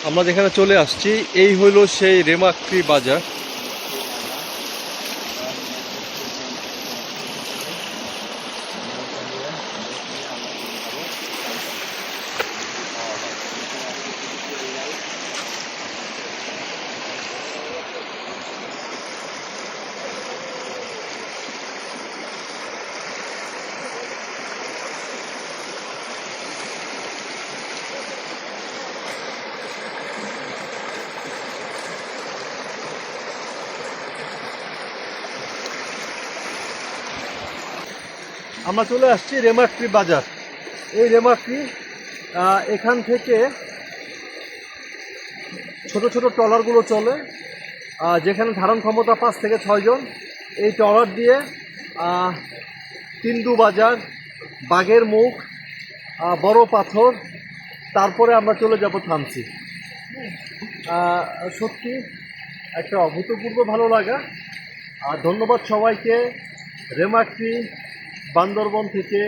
আমরা যেখানে চলে আসছি এই হইলো সেই রেমাক্রি বাজার। আমরা চলে আসছি রেমাক্রি বাজার। এই রেমাক্রি এখান থেকে ছোট ছোট ট্রলারগুলো চলে, যেখানে ধারণ ক্ষমতা 5 থেকে 6 জন। এই ট্রলার দিয়ে তিন্দু বাজার, বাঘের মুখ, বড় পাথর, তারপরে আমরা চলে যাব থানচি। সত্যি একটা অভূতপূর্ব ভালো লাগা। আর ধন্যবাদ সবাইকে রেমাক্রি বান্দরবন থেকে।